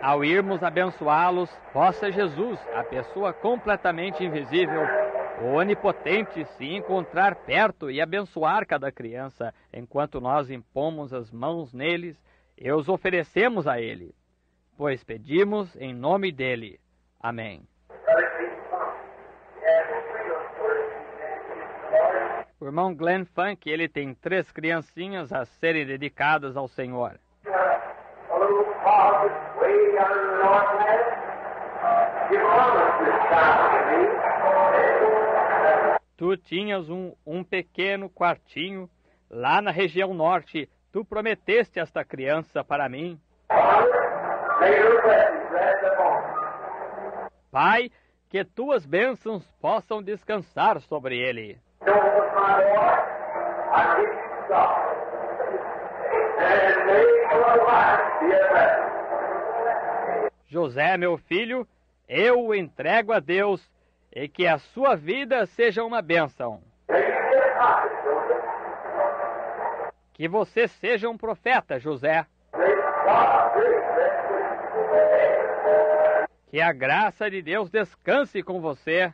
Ao irmos abençoá-los, possa Jesus, a pessoa completamente invisível, o onipotente, se encontrar perto e abençoar cada criança, enquanto nós impomos as mãos neles e os oferecemos a Ele, pois pedimos em nome dEle. Amém. O irmão Glenn Funk, ele tem 3 criancinhas a serem dedicadas ao Senhor. Tu tinhas um pequeno quartinho lá na região norte. Tu prometeste esta criança para mim. Pai, que tuas bênçãos possam descansar sobre ele. José, meu filho, eu o entrego a Deus e que a sua vida seja uma bênção. Que você seja um profeta, José. Que a graça de Deus descanse com você.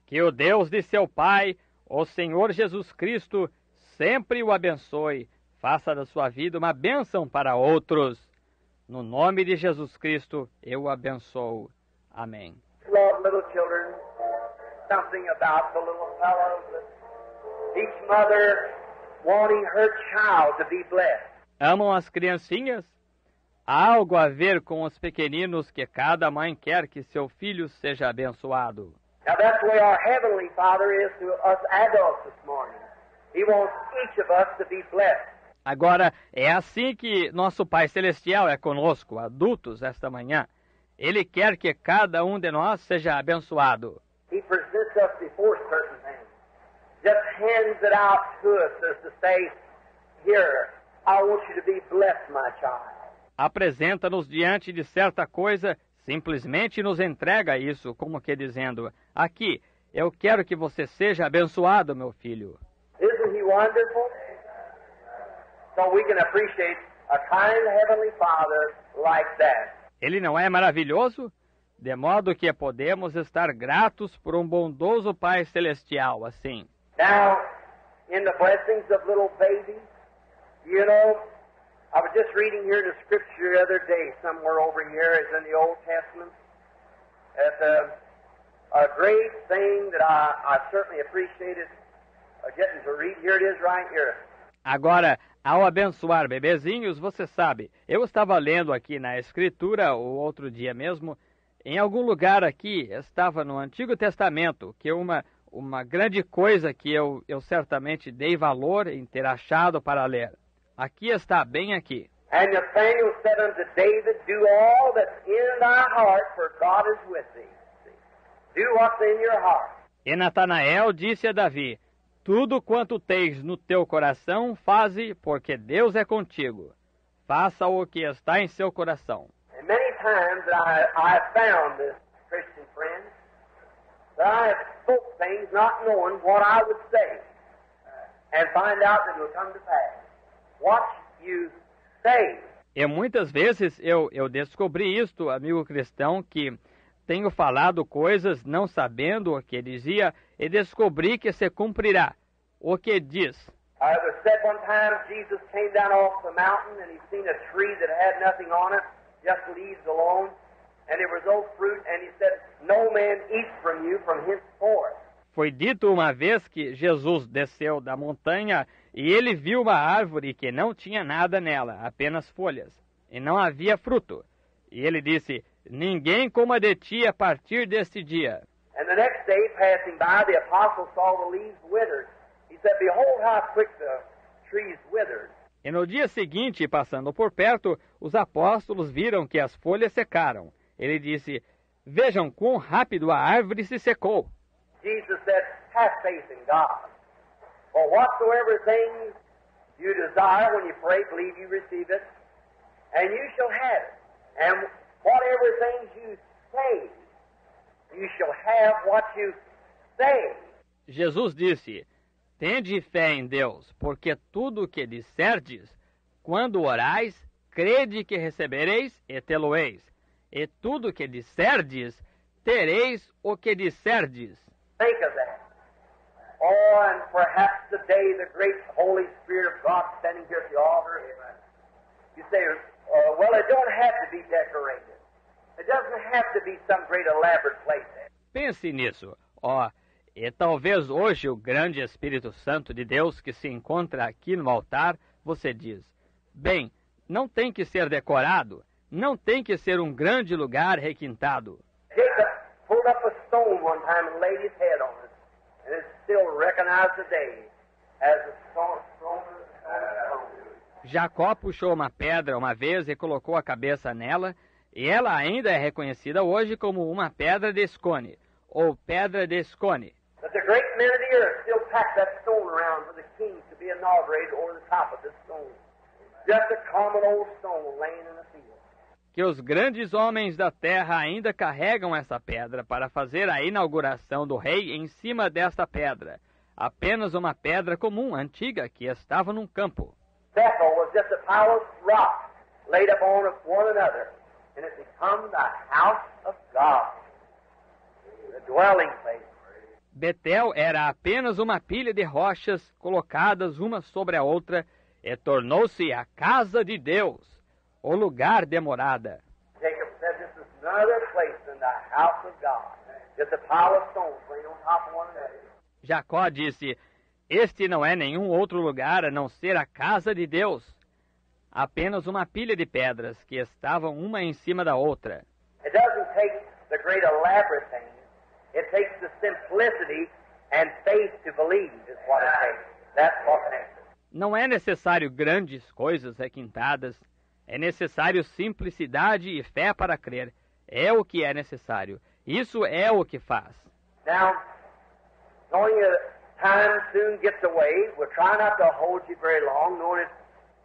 Que o Deus de seu Pai, o Senhor Jesus Cristo, sempre o abençoe. Faça da sua vida uma bênção para outros. No nome de Jesus Cristo, eu o abençoo. Amém. Love little children. Something about the little fellows. Each mother wanting her child to be blessed. Amam as criancinhas? Há algo a ver com os pequeninos que cada mãe quer que seu filho seja abençoado. Now that's the way our Heavenly Father is to us adults this morning. He wants each of us to be blessed. Agora, é assim que nosso Pai Celestial é conosco, adultos, esta manhã. Ele quer que cada um de nós seja abençoado. He presents us before certain things. Just hands it out to us as to say, here, I want you to be blessed, my child. Apresenta-nos diante de certa coisa, simplesmente nos entrega isso, como que dizendo, aqui, eu quero que você seja abençoado, meu filho. Isn't he wonderful? So we can appreciate a kind Heavenly Father like that. Ele não é maravilhoso? De modo que podemos estar gratos por um bondoso Pai Celestial assim. Now, in the blessings of little babies, you know, I was just reading here in the scripture the other day, somewhere over here, as in the Old Testament, that a great thing that I certainly appreciated getting to read. Here it is right here. Agora, ao abençoar bebezinhos, você sabe, eu estava lendo aqui na Escritura, o outro dia mesmo, em algum lugar aqui, estava no Antigo Testamento, que uma grande coisa que eu certamente dei valor em ter achado para ler. Aqui está, bem aqui. And Nathanael said unto David, do all that's in thy heart, for God is with thee. Do what's in your heart. E Natanael disse a Davi, tudo quanto tens no teu coração, faze, porque Deus é contigo. Faça o que está em seu coração. And many times I found this, Christian friends, that I have spoke things not knowing what I would say, and find out that it will come to pass. What you say. E muitas vezes eu descobri isto, amigo cristão, que tenho falado coisas não sabendo o que dizia e descobri que se cumprirá o que diz. It was said one time Jesus came down off the mountain and he seen a tree that had nothing on it, just leaves alone, and there was no fruit, and he said, no man eats from you from henceforth. Foi dito uma vez que Jesus desceu da montanha e ele viu uma árvore que não tinha nada nela, apenas folhas, e não havia fruto. E ele disse, ninguém coma de ti a partir deste dia. And the next day, passing by, the apostle saw the leaves withered. He said, behold how quick the trees withered. E no dia seguinte, passando por perto, os apóstolos viram que as folhas secaram. Ele disse, vejam quão rápido a árvore se secou. Jesus said, have faith in God. For whatsoever things you desire when you pray, believe you receive it, and you shall have it. And whatever have what you say. Jesus disse: Tende fé em Deus, porque tudo o que disserdes, quando orais, crede que recebereis e tê-lo-eis. E tudo o que disserdes, tereis o que disserdes. Think of that. Oh, and perhaps today the great Holy Spirit of God standing here at the altar. You say, well, it don't have to be decorated. It doesn't have to be some great elaborate place. Pense nisso. E talvez hoje o grande Espírito Santo de Deus que se encontra aqui no altar, você diz, bem, não tem que ser decorado, não tem que ser um grande lugar requintado. Jacob pulled up a stone one time and laid his head on it, and it's still recognized today as a stone. Jacó puxou uma pedra uma vez e colocou a cabeça nela, e ela ainda é reconhecida hoje como uma pedra de escone, ou pedra de escone. But the great men of the earth still pack that stone around for the king to be inaugurated over the top of this stone. Just a common old stone laying in the field. Que os grandes homens da terra ainda carregam essa pedra para fazer a inauguração do rei em cima desta pedra. Apenas uma pedra comum, antiga, que estava num campo. Bethel was just a pile of rocks laid upon one another, and it became the house of God, the dwelling place. Betel era apenas uma pilha de rochas colocadas uma sobre a outra e tornou-se a casa de Deus, o lugar de morada. Jacob said this is another place than the house of God, just a pile of stones laying on top of one another. Jacó disse, este não é nenhum outro lugar a não ser a casa de Deus, apenas uma pilha de pedras que estavam uma em cima da outra. It doesn't take the great elaborate things. It takes the simplicity and faith to believe is what it takes. That's what it is. Não é necessário grandes coisas requintadas. É necessário simplicidade e fé para crer. É o que é necessário. Isso é o que faz. Now, knowing that time soon gets away, we'll try not to hold you very long, knowing it's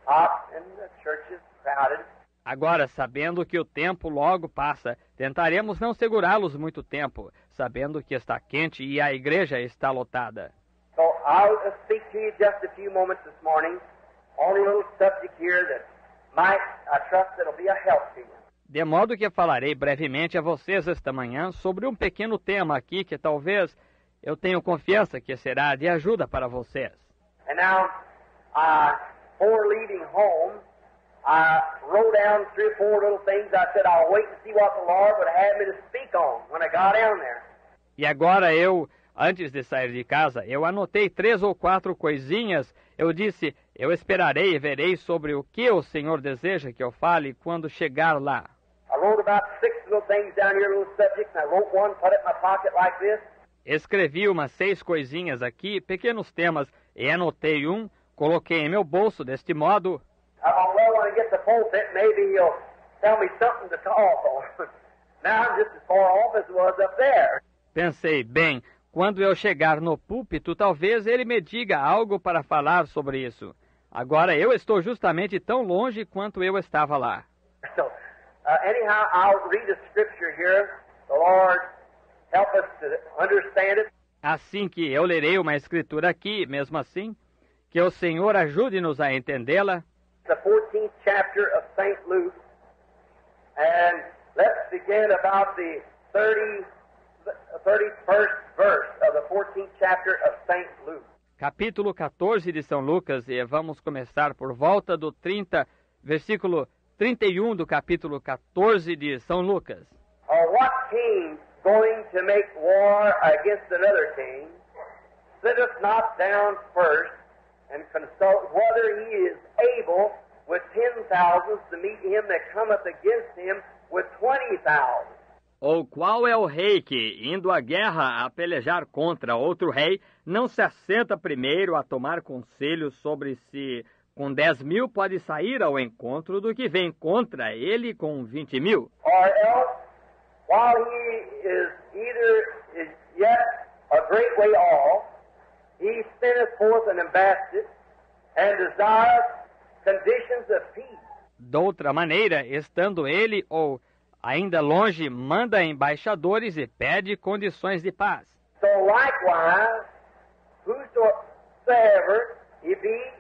hot and the church is crowded. Agora, sabendo que o tempo logo passa, tentaremos não segurá-los muito tempo, sabendo que está quente e a igreja está lotada. So I'll speak to you just a few moments this morning on a little subject here that might, I trust, that'll be a help to you. De modo que falarei brevemente a vocês esta manhã sobre um pequeno tema aqui que talvez eu tenho confiança que será de ajuda para vocês. And now, before leaving home, I wrote down 3 or 4 little things. I said I'll wait and see what the Lord would have me to speak on when I got down there. E agora antes de sair de casa, eu anotei 3 ou 4 coisinhas. Eu disse, eu esperarei e verei sobre o que o Senhor deseja que eu fale quando chegar lá. I wrote about 6 little things down here, little subjects, and I wrote one, put it in my pocket like this. Escrevi umas 6 coisinhas aqui, pequenos temas, e anotei um, coloquei em meu bolso deste modo. Well, when I get the pulpit, maybe he'll tell me something to talk on. Now I'm just as far off as it was up there. Pensei, bem, quando eu chegar no púlpito, talvez ele me diga algo para falar sobre isso. Agora eu estou justamente tão longe quanto eu estava lá. So, anyhow, I'll read a scripture here. The Lord help us to understand it. Assim que eu lerei uma escritura aqui, mesmo assim, que o Senhor ajude-nos a entendê-la. The 14th chapter of St. Luke, and let's begin about the 31st verse of the 14th chapter of St. Luke. Capítulo 14 de São Lucas, e vamos começar por volta do versículo 31 do capítulo 14 de São Lucas. Or what king going to make war against another king sitteth not down first and consult whether he is able with 10,000 to meet him that cometh against him with 20,000. Ou qual é o rei que, indo à guerra a pelejar contra outro rei, não se assenta primeiro a tomar conselho sobre se com 10.000 pode sair ao encontro do que vem contra ele com 20.000? Or else, while he is yet a great way off, he sendeth forth an ambassador and desireth conditions of peace. Doutra maneira, estando ele ou Ainda longe, manda embaixadores e pede condições de paz. So likewise, whosoever it be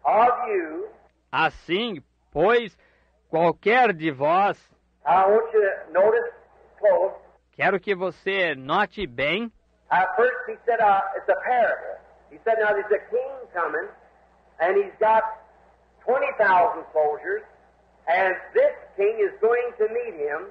of you, Assim, pois, qualquer de vós, I want you to notice close. quero que você note bem. First he said it's a parable. He said, now there's a king coming, and he's got 20,000 soldiers, and this king is going to meet him,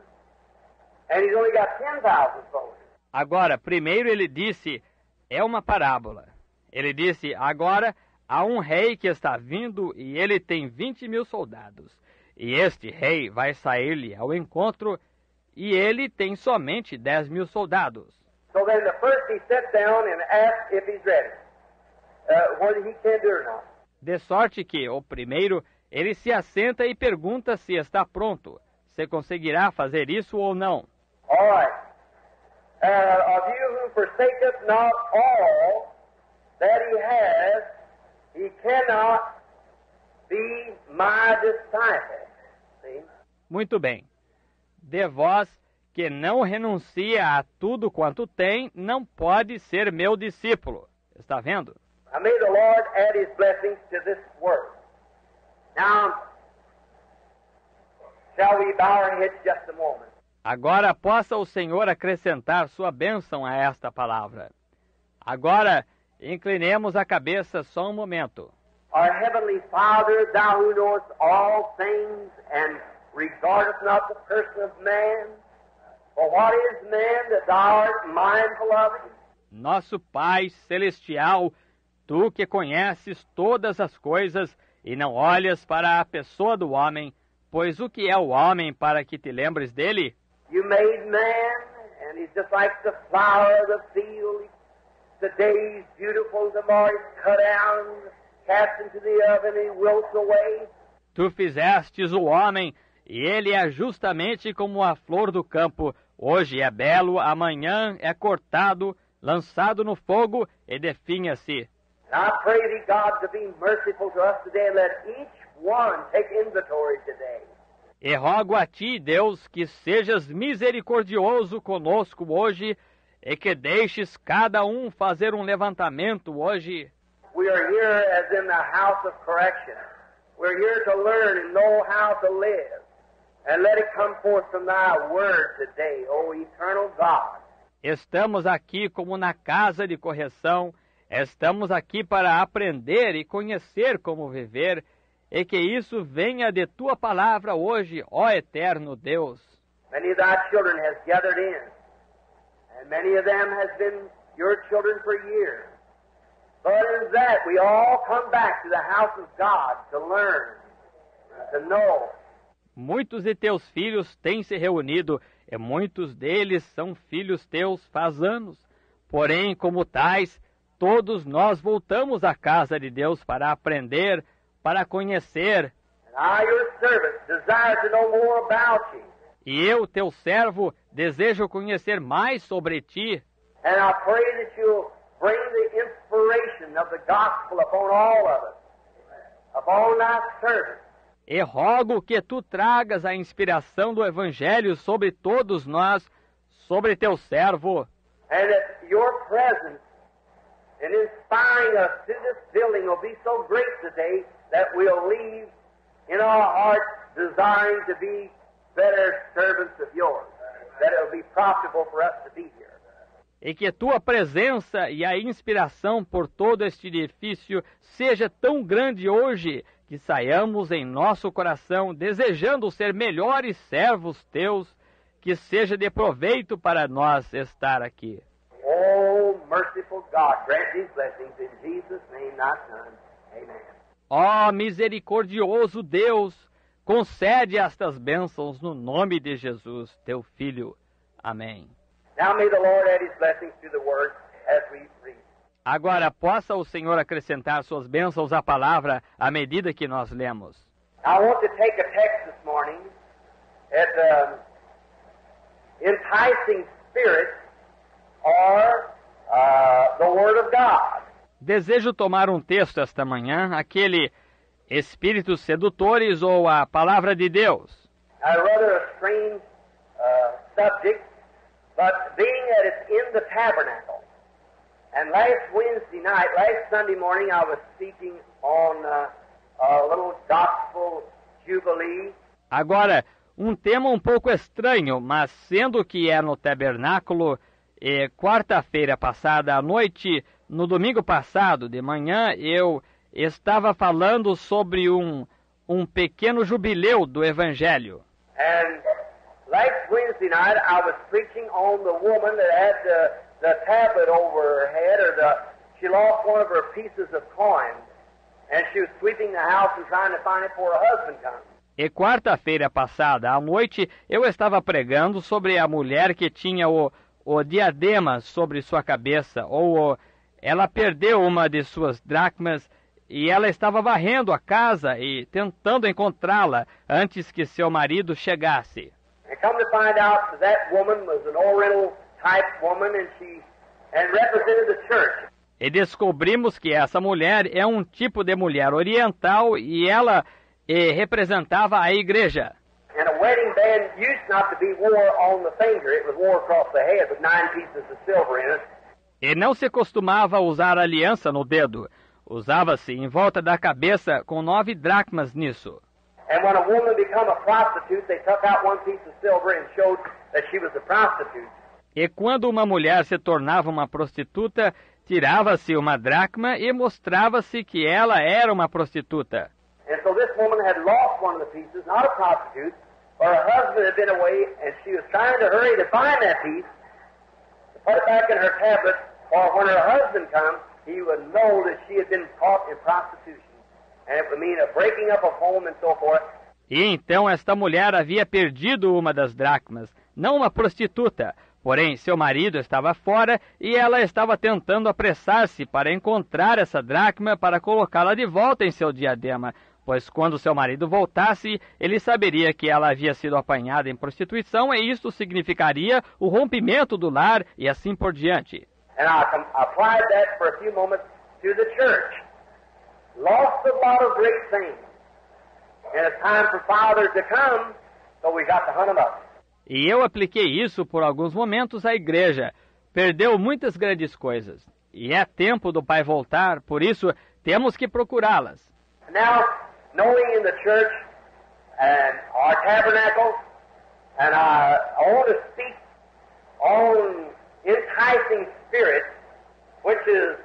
and he's only got 10,000 soldiers. Agora, primeiro ele disse, é uma parábola. Ele disse, agora há um rei que está vindo e ele tem 20.000 soldados. E este rei vai sair-lhe ao encontro e ele tem somente 10.000 soldados. So then the first he sat down and asked if he's ready, whether he can do or not. De sorte que, o primeiro, ele se assenta e pergunta se está pronto, se conseguirá fazer isso ou não. All right. Of you who forsaketh not all that he has, he cannot be my disciple. See? Muito bem. De vós que não renuncia a tudo quanto tem, não pode ser meu discípulo. Está vendo? I may the Lord add his blessings to this word. Now, shall we bow our heads just a moment? Agora possa o Senhor acrescentar sua bênção a esta palavra. Agora, inclinemos a cabeça só um momento. Our heavenly Father, thou who knowest all things and regardest not the person of man, for what is man that thou art mindful of him? Nosso Pai celestial, tu que conheces todas as coisas e não olhas para a pessoa do homem, pois o que é o homem para que te lembres dele? You made man, and he's just like the flower of the field. Today he's beautiful, tomorrow he's cut down, cast into the oven, he wilts away. Tu fizestes o homem, e ele é justamente como a flor do campo. Hoje é belo, amanhã é cortado, lançado no fogo e definha-se. And I pray thee, God, to be merciful to us today and let each one take inventory today. E rogo a ti, Deus, que sejas misericordioso conosco hoje e que deixes cada um fazer um levantamento hoje. We are here as in the house of correction. We're here to learn and know how to live. And let it come forth from thy word today, O eternal God. Estamos aqui como na casa de correção. Estamos aqui para aprender e conhecer como viver, e que isso venha de tua palavra hoje, ó eterno Deus. Many of thy children has gathered in, and many of them has been your children for years. But in that, we all come back to the house of God to learn, to know. Muitos de teus filhos têm se reunido, e muitos deles são filhos teus faz anos. Porém, como tais, todos nós voltamos à casa de Deus para aprender, para conhecer. And I, your servant, desire to know more about you. E eu, teu servo, desejo conhecer mais sobre ti. And I pray that you'll bring the inspiration of the gospel upon all of us, upon thy servant. E rogo que tu tragas a inspiração do Evangelho sobre todos nós, sobre teu servo. And that your presence in inspiring us to this building will be so great today that we'll leave in our hearts desiring to be better servants of yours, that it will be profitable for us to be here. E que tua presença e a inspiração por todo este edifício seja tão grande hoje, que saiamos em nosso coração desejando ser melhores servos teus, que seja de proveito para nós estar aqui. Oh, merciful God, grant these blessings in Jesus' name, thy Son. Amen. Ó misericordioso Deus, concede estas bênçãos no nome de Jesus, teu Filho. Amém. Now may the Lord add his blessings to the word as we read. Agora, possa o Senhor acrescentar suas bênçãos à palavra à medida que nós lemos. I want to take a text this morning at enticing spirits or the Word of God. Desejo tomar um texto esta manhã, aquele Espíritos Sedutores ou a Palavra de Deus. Rather a strange subject, but being that it's in the tabernacle. And last Sunday morning, I was speaking on a little gospel jubilee. Agora, um tema um pouco estranho, mas sendo que é no tabernáculo, quarta-feira passada à noite, no domingo passado de manhã, eu estava falando sobre um pequeno jubileu do Evangelho. And last Wednesday night, I was preaching on the woman that had the tablet over her head, she lost one of her pieces of coin, and she was sweeping the house and trying to find it before her husband comes. E quarta-feira passada à noite, eu estava pregando sobre a mulher que tinha o diadema sobre sua cabeça, ela perdeu uma de suas dracmas e ela estava varrendo a casa e tentando encontrá-la antes que seu marido chegasse. And come to find out that woman was an Oriental type woman and represented the church. E descobrimos que essa mulher é um tipo de mulher oriental e ela representava a igreja. And a wedding band used not to be wore on the finger, it was wore across the head with 9 pieces of silver in it. E não se costumava usar aliança no dedo. Usava-se em volta da cabeça com 9 dracmas nisso. And when a woman became a prostitute, they took out 1 piece of silver and showed that she was a prostitute. E quando uma mulher se tornava uma prostituta, tirava-se uma dracma e mostrava-se que ela era uma prostituta. And so this woman had lost one of the pieces, not a prostitute, but her husband had been away, and she was trying to hurry to find that piece, to put it back in her tablet, or when her husband comes, he would know that she had been caught in prostitution. And it would mean a breaking up of home and so forth. E então esta mulher havia perdido uma das dracmas, não uma prostituta, porém seu marido estava fora e ela estava tentando apressar-se para encontrar essa dracma para colocá-la de volta em seu diadema, pois quando seu marido voltasse, ele saberia que ela havia sido apanhada em prostituição e isto significaria o rompimento do lar e assim por diante. And I applied that for a few moments to the church. Lost a lot of great things. And it's time for fathers to come, so we got to hunt them up. E eu apliquei isso por alguns momentos à igreja. Perdeu muitas grandes coisas. E é tempo do pai voltar, por isso temos que procurá-las. Now, knowing in the church and our tabernacle, and I want to speak on enticing spirits, which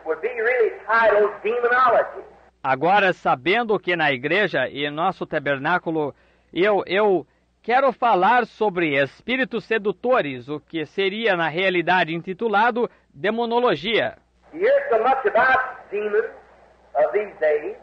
would be really titled demonology. Agora, sabendo que na igreja e nosso tabernáculo, eu quero falar sobre espíritos sedutores, o que seria na realidade intitulado demonologia. You hear so much about demons of these days,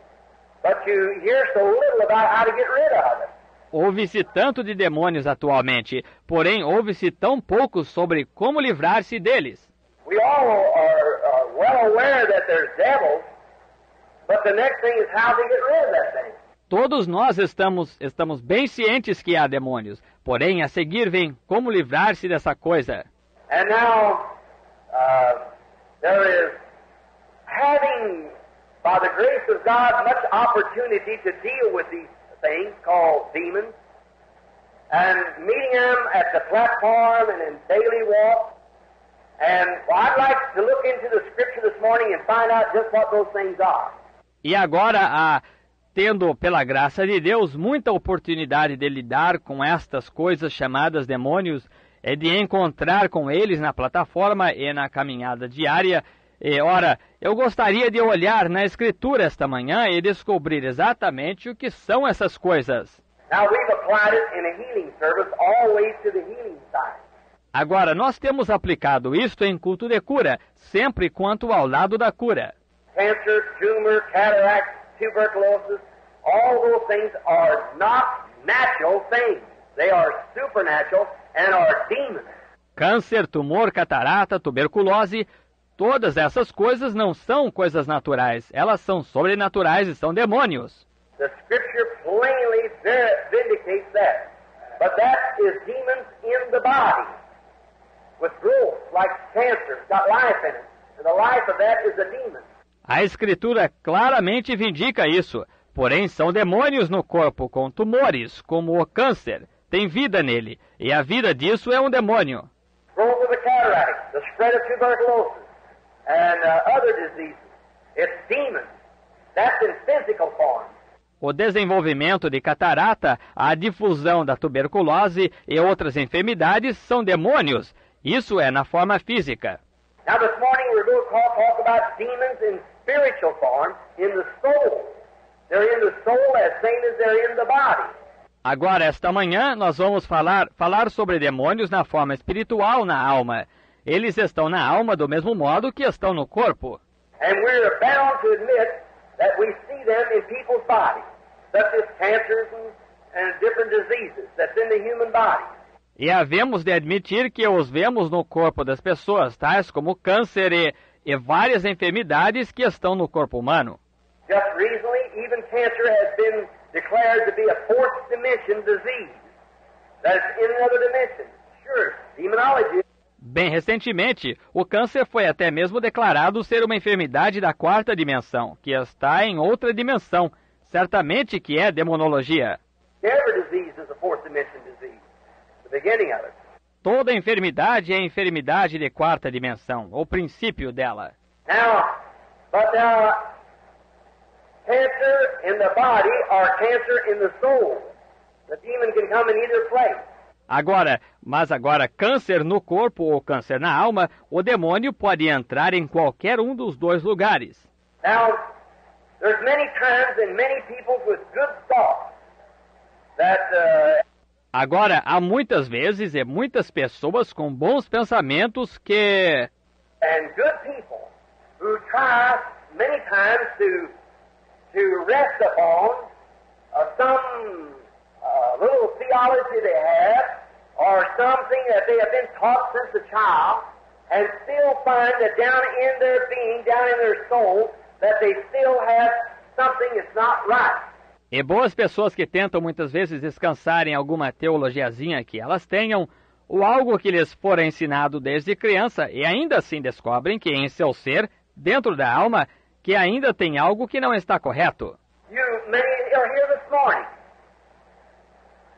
but you hear so little about how to get rid of it. Ouve-se tanto de demônios atualmente, porém ouve-se tão pouco sobre como livrar-se deles. We all are well aware that there's devils, but the next thing is how to get rid of that thing. Todos nós estamos bem cientes que há demônios, porém a seguir vem como livrar-se dessa coisa. And now there is having, by the grace of God, much opportunity to deal with these things called demons, and meeting them at the platform and in daily walk. And I'd like to look into the Scripture this morning and find out just what those things are. E agora, tendo, pela graça de Deus, muita oportunidade de lidar com estas coisas chamadas demônios, é de encontrar com eles na plataforma e na caminhada diária. E, ora, eu gostaria de olhar na Escritura esta manhã e descobrir exatamente o que são essas coisas. Now we've applied it in a healing service always to the healing side. Agora, nós temos aplicado isto em culto de cura, sempre quanto ao lado da cura. Cancer, tumor, cataract, tuberculosis, all those things are not natural things. They are supernatural and are demons. Câncer, tumor, catarata, tuberculose, todas essas coisas não são coisas naturais. Elas são sobrenaturais e são demônios. The Scripture plainly vindicates that. But that is demons in the body. With growth, like cancer, it's got life in it. And the life of that is a demon. A Escritura claramente vindica isso, porém são demônios no corpo com tumores, como o câncer. tem vida nele, e a vida disso é um demônio. Growth of the cataract, the spread of tuberculosis, and other diseases. It's demons. That's in physical form. O desenvolvimento de catarata, a difusão da tuberculose e outras enfermidades são demônios. Isso é na forma física. Now this morning we're going to talk about demons in spiritual form in the soul. They're in the soul as same as they're in the body. Agora, esta manhã, nós vamos falar sobre demônios na forma espiritual na alma. Eles estão na alma do mesmo modo que estão no corpo. And we're bound to admit that we see them in people's bodies, such as cancers and different diseases that's in the human body. E havemos de admitir que os vemos no corpo das pessoas, tais como câncer e várias enfermidades que estão no corpo humano. Just recently, even cancer has been declared to be a fourth dimension disease. That's in another dimension. Sure, demonology. Bem recentemente, o câncer foi até mesmo declarado ser uma enfermidade da quarta dimensão, que está em outra dimensão. Certamente que é demonologia. Every disease is a fourth dimension disease. The beginning of it. Toda enfermidade é enfermidade de quarta dimensão, o princípio dela. But cancer in the body or cancer in the soul. The demon can come in either place. Mas agora, câncer no corpo ou câncer na alma, o demônio pode entrar em qualquer um dos dois lugares. Now, there's many times and many people with good thoughts that Agora, há muitas vezes e muitas pessoas com bons pensamentos que... and good people who try many times to rest upon some little theology they have or something that they have been taught since a child and still find that down in their being, down in their soul, that they still have something that's not right. E boas pessoas que tentam muitas vezes descansar em alguma teologiazinha que elas tenham, ou algo que lhes fora ensinado desde criança, e ainda assim descobrem que em seu ser, dentro da alma, que ainda tem algo que não está correto. Many are here this morning.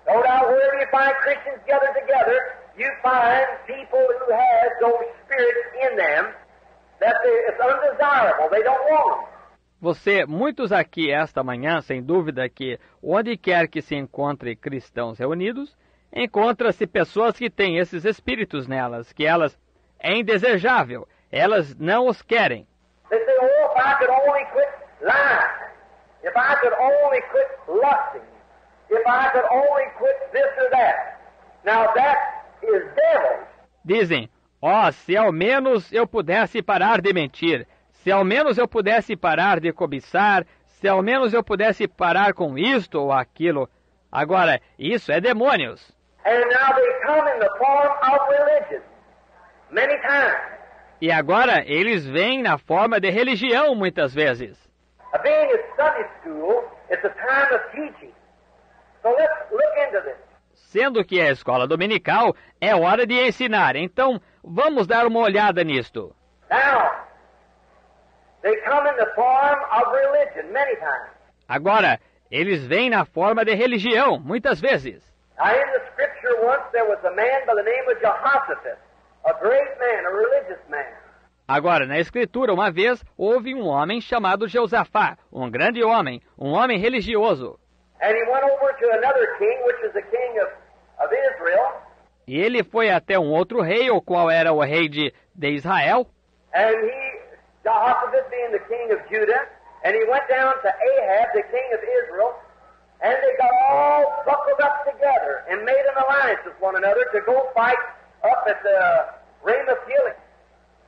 No doubt wherever you find Christians gathered together, you find people who have those spirits in them that it's undesirable. They don't want them. Muitos aqui esta manhã, sem dúvida que, onde quer que se encontre cristãos reunidos, encontra-se pessoas que têm esses espíritos nelas, que é indesejável, elas não os querem. They say, oh, if I could only quit lying, if I could only quit lusting, if I could only quit this or that. Now that is devils. Dizem, se ao menos eu pudesse parar de mentir, se ao menos eu pudesse parar de cobiçar, se ao menos eu pudesse parar com isto ou aquilo. Agora, isso é demônios. And now they come in the form of religion, many times. E agora eles vêm na forma de religião muitas vezes. Being at Sunday school, it's a time of teaching. So let's look into this. Sendo que a escola dominical é hora de ensinar, então vamos dar uma olhada nisto. Now, they come in the form of religion many times. Agora, eles vêm na forma de religião muitas vezes. Now, in the scripture once there was a man by the name of Jehoshaphat, a great man, a religious man. Agora, na Escritura, uma vez, houve um homem chamado Jeosafá, um grande homem, um homem religioso. And he went over to another king, which was the king of Israel. E ele foi até um outro rei, o qual era o rei de Israel. And Jehoshaphat being the king of Judah, and he went down to Ahab, the king of Israel, and they got all buckled up together and made an alliance with one another to go fight up at the Ramoth Gilead.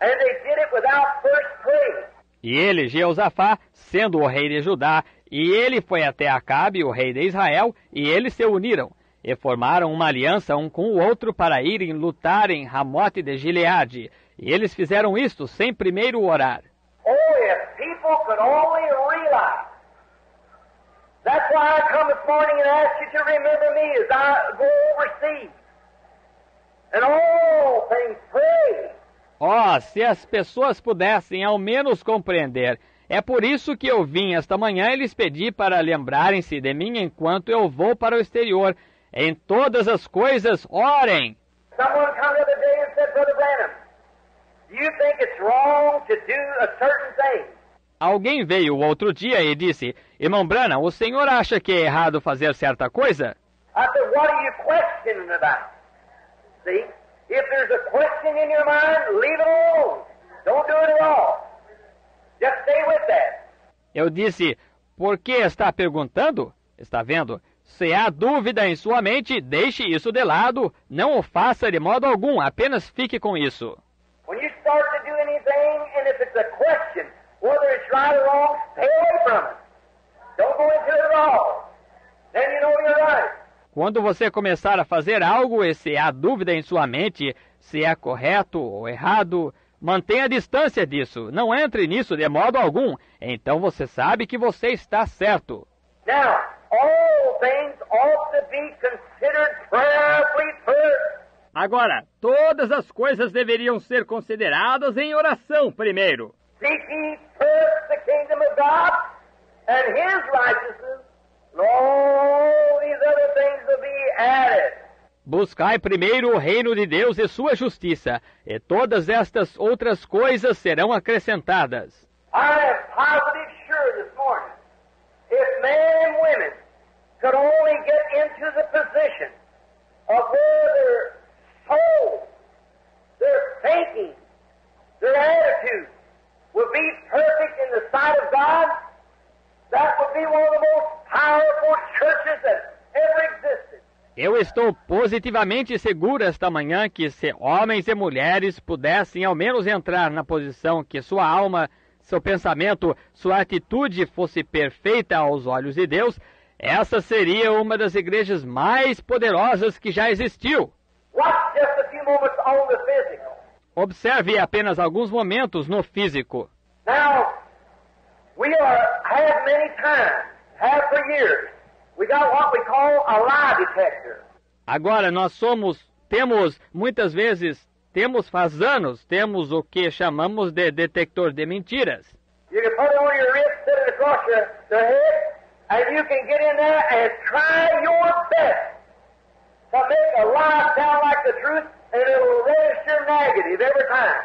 And they did it without first praying. E ele, Jeosafá, sendo o rei de Judá, e ele foi até Acabe, o rei de Israel, e eles se uniram, e formaram uma aliança um com o outro para irem lutar em Ramote de Gileade. E eles fizeram isto sem primeiro orar. Oh, if people could only realize. That's why I come this morning and ask you to remember me as I go overseas. And all things pray. Se as pessoas pudessem ao menos compreender. É por isso que eu vim esta manhã e lhes pedi para lembrarem-se de mim enquanto eu vou para o exterior. Em todas as coisas, orem. Someone come the other day and said, Brother Branham, do you think it's wrong to do a certain thing? Alguém veio outro dia e disse, Irmão Branham, o senhor acha que é errado fazer certa coisa? I said, what are you questioning about? See, if there's a question in your mind, leave it alone. Don't do it at all. Just stay with that. Eu disse, por que está perguntando? Está vendo? Se há dúvida em sua mente, deixe isso de lado. Não o faça de modo algum, apenas fique com isso. When you start to do anything, and if it's a question, whether it's right or wrong, stay away from it. Don't go into it at all. Then you know you're right. Quando você começar a fazer algo e se há dúvida em sua mente, se é correto ou errado, mantenha a distância disso. Não entre nisso de modo algum. Então você sabe que você está certo. Now, all things ought to be considered prayerfully first. Agora, todas as coisas deveriam ser consideradas em oração primeiro. Seek ye first the kingdom of God and His righteousness, and all these other things will be added. Buscai primeiro o reino de Deus e sua justiça, e todas estas outras coisas serão acrescentadas. I am positive sure this morning, if men and women could only get into the position of where their soul, their thinking, their attitude would be perfect in the sight of God, that would be one of the most powerful churches that ever existed. Eu estou positivamente seguro esta manhã que se homens e mulheres pudessem ao menos entrar na posição que sua alma, seu pensamento, sua atitude fosse perfeita aos olhos de Deus, essa seria uma das igrejas mais poderosas que já existiu. Watch just a few moments on the physical. Observe apenas alguns momentos no físico. Now, have many times, have for years, we got what we call a lie detector. Agora, temos muitas vezes, faz anos, temos o que chamamos de detector de mentiras. You can put it on your wrist, set it across the head, and you can get in there and try your best to make a lie sound like the truth, and it'll register negative every time.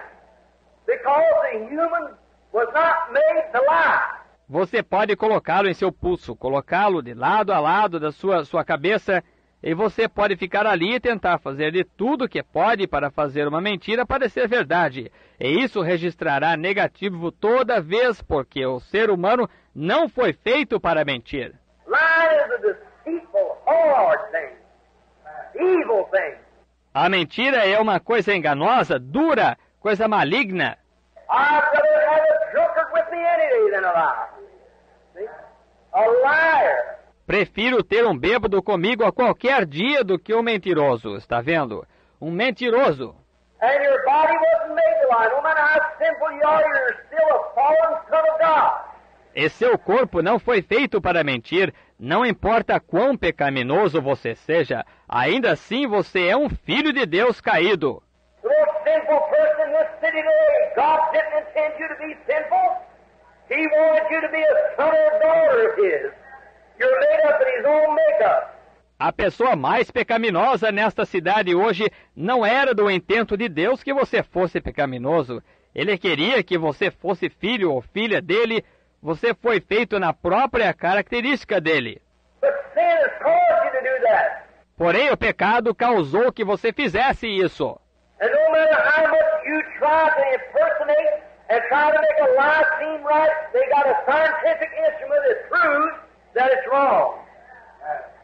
Because the human was not made to lie. Você pode colocá-lo em seu pulso, colocá-lo de lado a lado da sua cabeça, e você pode ficar ali e tentar fazer de tudo que pode para fazer uma mentira parecer verdade. E isso registrará negativo toda vez, porque o ser humano não foi feito para mentir. Lying is a deceitful, hard thing, evil thing. A mentira é uma coisa enganosa, dura, coisa maligna. I'd rather have a drunkard with me any day than a liar. See? A liar. Prefiro ter um bêbado comigo a qualquer dia do que um mentiroso, está vendo? Um mentiroso. And your body wasn't made to lie. No matter how sinful you are, you're still a fallen son of God. E seu corpo não foi feito para mentir, não importa quão pecaminoso você seja, ainda assim você é um filho de Deus caído. The most sinful person in this city today, God didn't intend you to be sinful. He wanted you to be a son or daughter of His. You're made up in His own makeup. A pessoa mais pecaminosa nesta cidade hoje não era do intento de Deus que você fosse pecaminoso. Ele queria que você fosse filho ou filha dele. Você foi feito na própria característica dele. But sin has caused you to do that. Porém, o pecado causou que você fizesse isso. And no matter how much you try to impersonate and try to make a lie seem right, they got a scientific instrument that proves that it's wrong.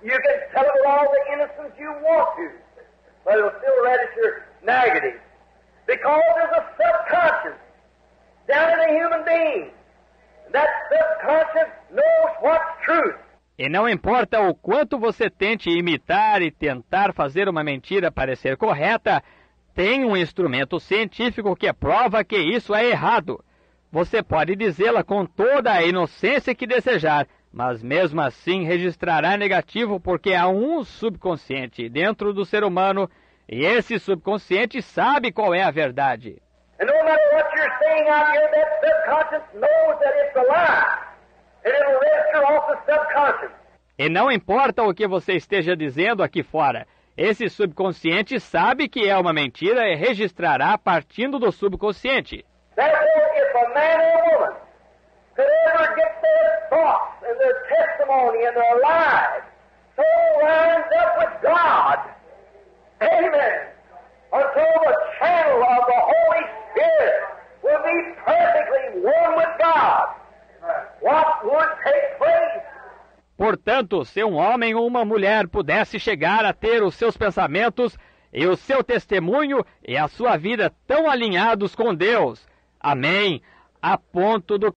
You can tell it with all the innocence you want to, but it'll still register negative. Because there's a subconscious down in a human being. And that subconscious knows what's truth. E não importa o quanto você tente imitar e tentar fazer uma mentira parecer correta, tem um instrumento científico que prova que isso é errado. Você pode dizê-la com toda a inocência que desejar, mas mesmo assim registrará negativo porque há um subconsciente dentro do ser humano e esse subconsciente sabe qual é a verdade. And no matter what you're saying out here, that subconscious knows that it's a lie. And it'll register off the subconscious. E não importa o que você esteja dizendo aqui fora, esse subconsciente sabe que é uma mentira e registrará partindo do subconsciente. Therefore, if a man or a woman could ever get their thoughts and their testimony and their lives so lined up with God, amen, until the channel of the Holy Spirit will be perfectly one with God, what would take place? Portanto, se um homem ou uma mulher pudesse chegar a ter os seus pensamentos e o seu testemunho e a sua vida tão alinhados com Deus, amém, a ponto do